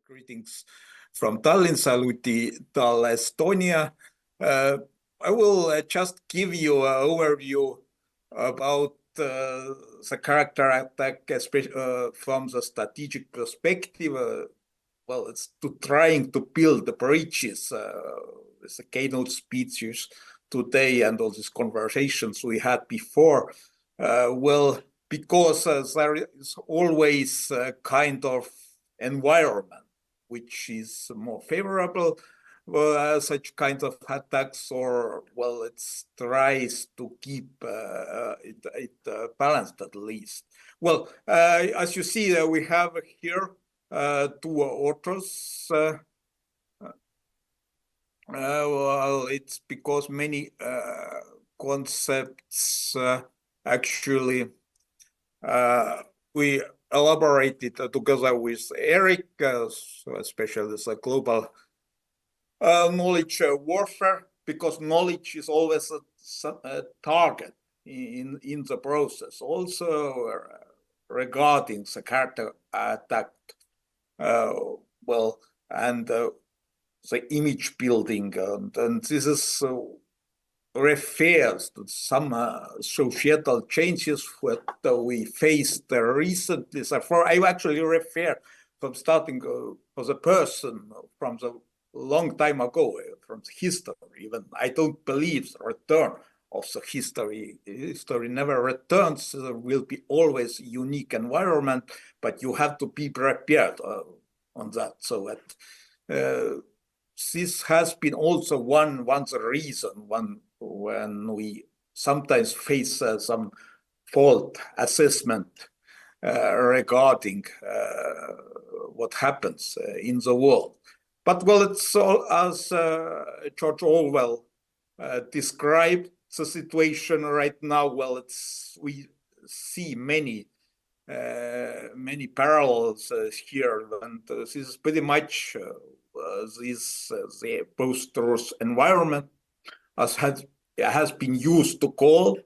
Greetings from Tallinn, saluti tal Estonia. I will just give you an overview about the character attack, especially from the strategic perspective. Well, it's to trying to build the bridges with the keynote speeches today and all these conversations we had before. Well, because there is always a kind of environment which is more favorable such kind of attacks, or well, it tries to keep it balanced at least. Well, as you see, we have here two authors. Well, it's because many concepts actually we elaborated together with Eric, especially the global knowledge warfare, because knowledge is always a target in the process. Also regarding the character attack, well, and the image building, and this is refers to some societal changes that we faced recently. So I actually refer from starting for the person from the long time ago, from the history. Even I don't believe the return of the history. History never returns. There will be always a unique environment, but you have to be prepared on that. So that this has been also one reason when we sometimes face some fault assessment regarding what happens in the world. But well, it's all as George Orwell described the situation right now. Well, we see many parallels here, and this is pretty much the post-truth environment, as has been used to call,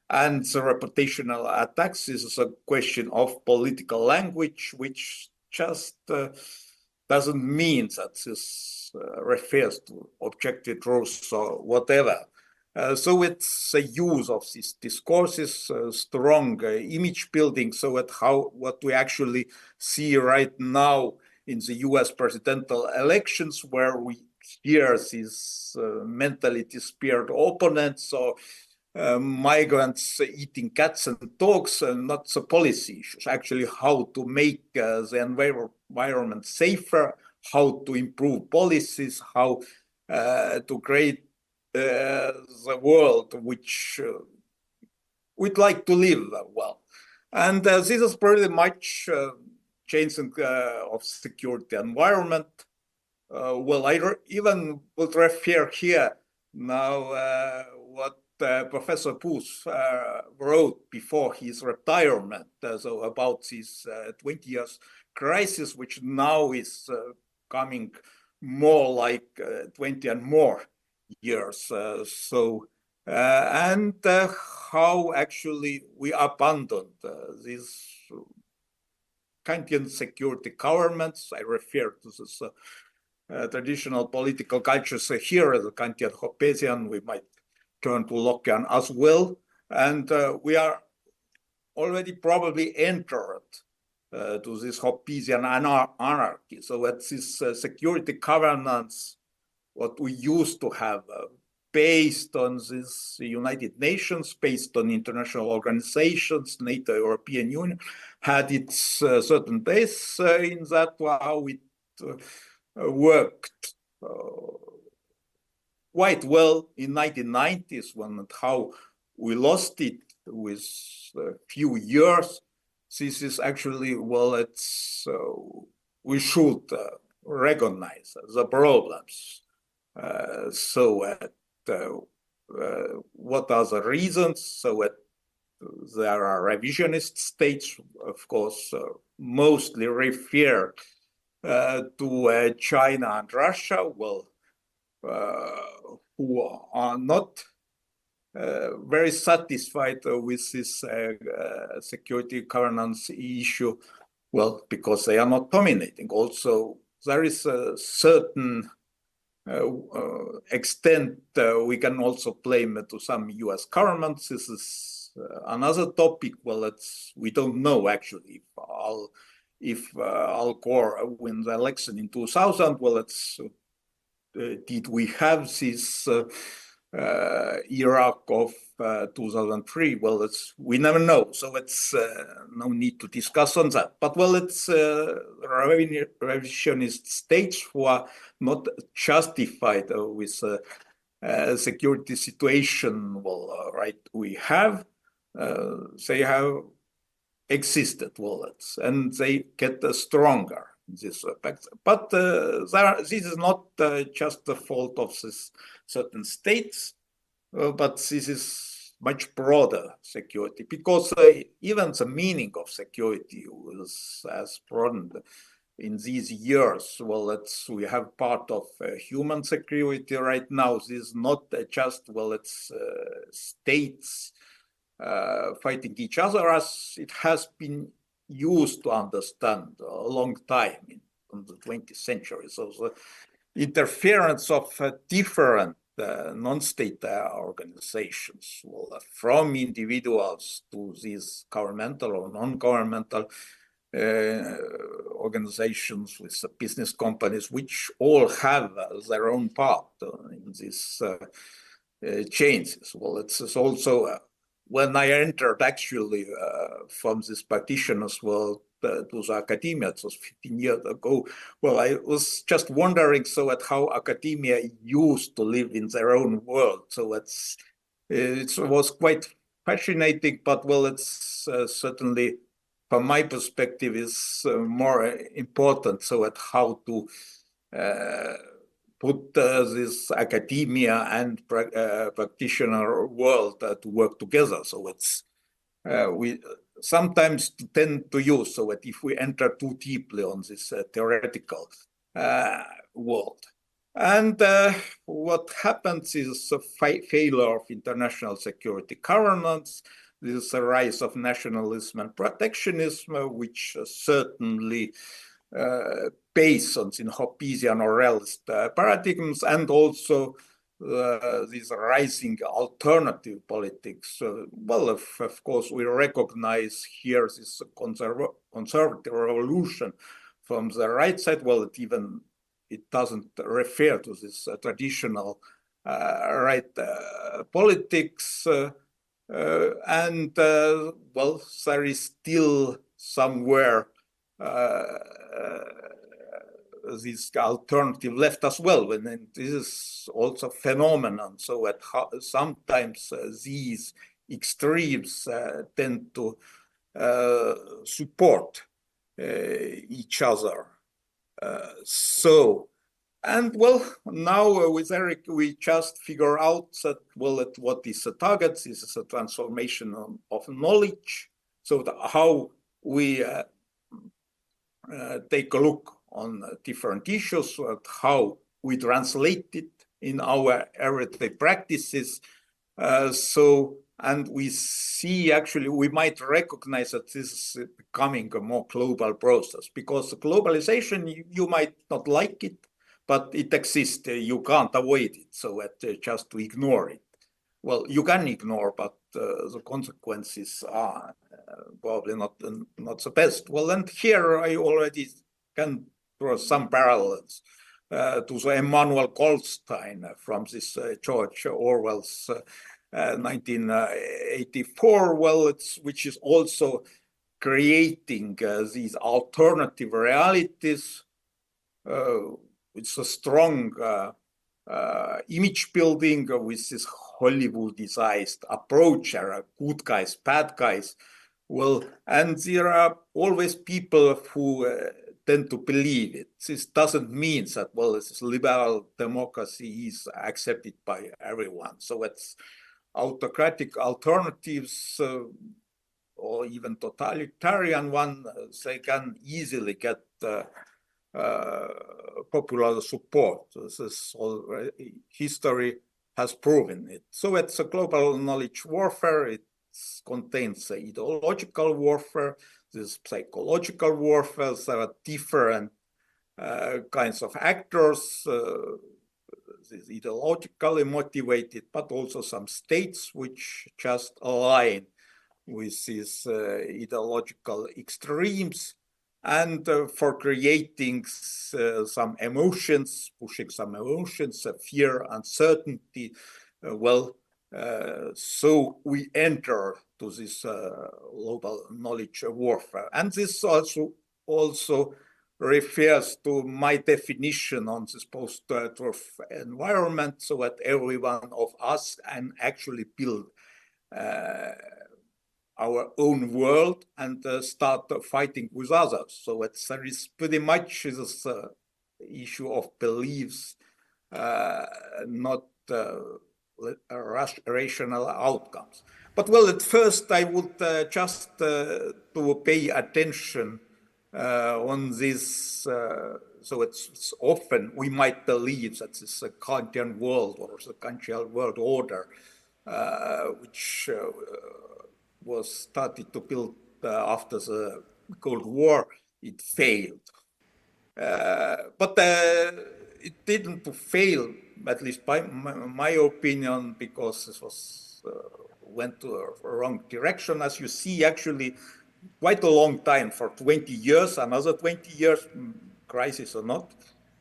and the reputational attacks is a question of political language, which just doesn't mean that this refers to objective truth or whatever. So it's a use of these discourses, strong image building, so that what we actually see right now in the US presidential elections, where we hear these mentally disparate opponents, or migrants eating cats and dogs, and not the policy issues, actually how to make the environment safer, how to improve policies, how to create the world which we'd like to live well. And this is pretty much changing of security environment. Well, I even would refer here now what Professor Booth wrote before his retirement, so about this 20 years crisis, which now is coming more like 20 and more years. And how actually we abandoned these Kantian security governments. I refer to this traditional political cultures here as a Kantian Hobbesian. We might turn to Lockean as well. And we are already probably entered to this Hobbesian anarchy. So that's this security governance, what we used to have, based on this United Nations, based on international organizations, NATO, European Union, had its certain base in that, how it worked quite well in 1990s, when and how we lost it with a few years. This is actually, well, we should recognize the problems. What are the reasons? So there are revisionist states, of course, mostly refer to China and Russia, well, who are not very satisfied with this security governance issue, well, because they are not dominating. Also, there is a certain extent we can also blame to some US governments. This is another topic. Well, we don't know actually if Al Gore wins the election in 2000. Well, did we have this Iraq of 2003? Well, we never know, so it's no need to discuss on that. But well, it's revisionist states who are not justified with security situation. Well, right, we have they have existed, well, and they get stronger in this respect. But this is not just the fault of this certain states, but this is much broader security, because even the meaning of security has broadened in these years. Well, we have part of human security right now. This is not just, well, it's states fighting each other, as it has been used to understand a long time in the 20th century. So the interference of different non-state organizations, well, from individuals to these governmental or non-governmental organizations with business companies, which all have their own part in these changes. Well, it's also when I entered actually from this practitioners world to the academia, it was 15 years ago. Well, I was just wondering how academia used to live in their own world. So it was quite fascinating, but well, it's certainly, from my perspective, is more important. How to put this academia and practitioner world to work together. So we sometimes tend to use, so that if we enter too deeply on this theoretical world. And what happens is a failure of international security governance. This is a rise of nationalism and protectionism, which certainly based on Hobbesian or realist paradigms, and also these rising alternative politics. Well, of course, we recognize here this conservative revolution from the right side. Well, it doesn't refer to this traditional right politics. And well, there is still somewhere this alternative left as well, and this is also a phenomenon. So sometimes these extremes tend to support each other. And well, now with Eric, we just figure out that, well, what is the target? This is a transformation of knowledge. So how we take a look on different issues, how we translate it in our everyday practices. And we see, actually, we might recognize that this is becoming a more global process, because globalization, you might not like it, but it exists. You can't avoid it, so just to ignore it. Well, you can ignore, but the consequences are probably not the best. Well, and here I already can draw some parallels to the Emmanuel Goldstein from this George Orwell's 1984. Well, which is also creating these alternative realities. It's a strong image building with this Hollywoodized approach. There are good guys, bad guys. Well, and there are always people who tend to believe it. This doesn't mean that, well, this liberal democracy is accepted by everyone. So it's autocratic alternatives or even totalitarian one, they can easily get popular support. This is already, history has proven it. So it's a global knowledge warfare. It contains ideological warfare, this psychological warfare. There are different kinds of actors, ideologically motivated, but also some states which just align with these ideological extremes, and for creating some emotions, pushing some emotions, fear, uncertainty. So we enter to this global knowledge warfare. And this also refers to my definition on this post-truth environment, so that every one of us can actually build our own world and start fighting with others. So there is pretty much this issue of beliefs, not rational outcomes. But at first I would just to pay attention on this. So it's often we might believe that this Kantian world or the Kantian world order, which was started to build after the Cold War, it failed. But it didn't fail, at least by my opinion, because this was went to a wrong direction. As you see, actually, quite a long time, for 20 years, another 20 years, crisis or not,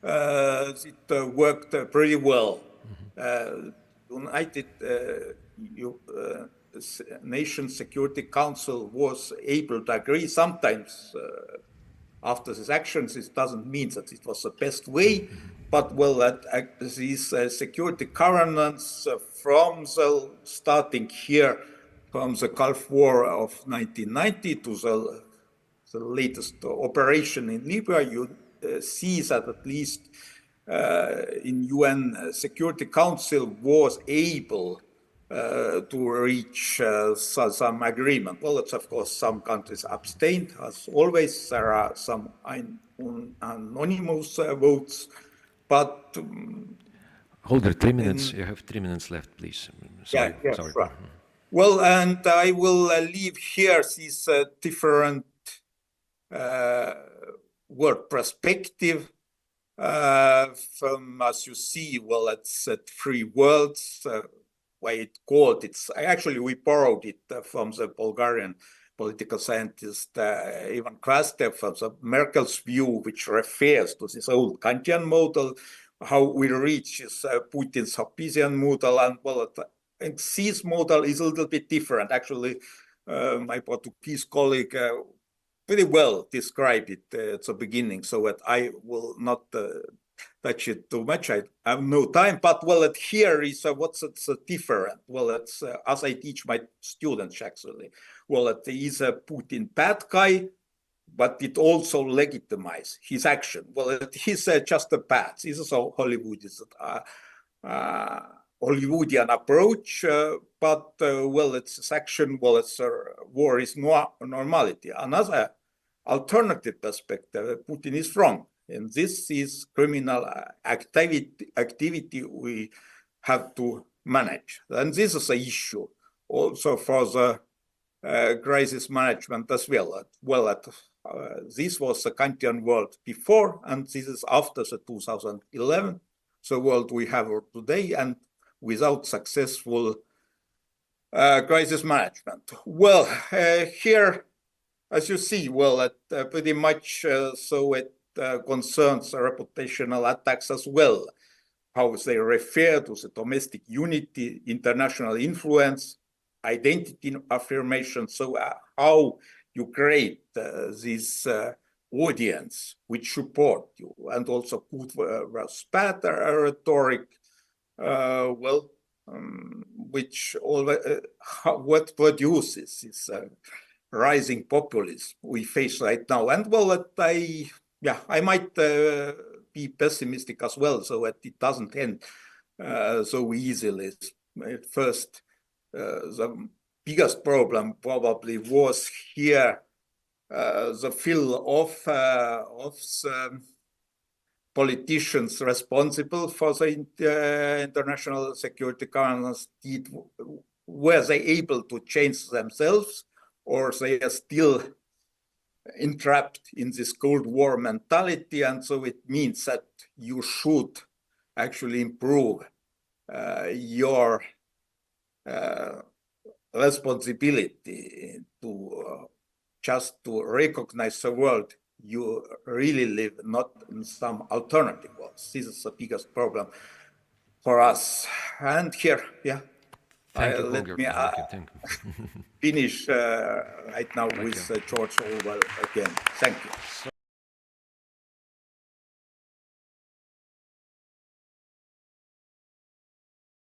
it worked pretty well. United Nations Security Council was able to agree. Sometimes after these actions, it doesn't mean that it was the best way, but these security governance from the starting here, from the Gulf War of 1990 to the latest operation in Libya, you see that at least in UN Security Council was able to reach some agreement. Well, it's of course some countries abstained, as always. There are some anonymous votes, but Holger, 3 minutes. You have 3 minutes left, please. Sorry. Yeah, sorry. Right. Well, and I will leave here these different world perspective. From, as you see, well, it's three worlds. Why it called it's actually we borrowed it from the Bulgarian political scientist Ivan Krastev, from the Merkel's view, which refers to this old Kantian model, how we reach this Putin's Hobbesian model, and well, and this model is a little bit different. Actually, my Portuguese colleague pretty well described it at the beginning, so that I will not touch it too much. I have no time, but well, here is what's different. Well, it's as I teach my students actually. Well, it is a Putin bad guy, but it also legitimizes his action. Well, he's just a bad. This is how Hollywoodian approach, but well, it's his action. Well, it's war is normality. Another alternative perspective, Putin is wrong. And this is criminal activity we have to manage. And this is an issue also for the crisis management as well. This was the Kantian world before, and this is after the 2011, the world we have today, and without successful crisis management. Well, here, as you see, well, pretty much so it concerns reputational attacks as well, how they refer to the domestic unity, international influence, identity affirmation. So how you create this audience which support you, and also good versus bad rhetoric, which what produces this rising populism we face right now. And well, I might be pessimistic as well, so that it doesn't end so easily. At first, the biggest problem probably was here the fill of the politicians responsible for the international security governance. Were they able to change themselves, or they are still entrapped in this Cold War mentality. And so it means that you should actually improve your responsibility to just to recognize the world you really live, not in some alternative worlds. This is the biggest problem for us. And here, yeah, Thank you, let Holger. me Thank you. finish right now with George Orwell again. Thank you.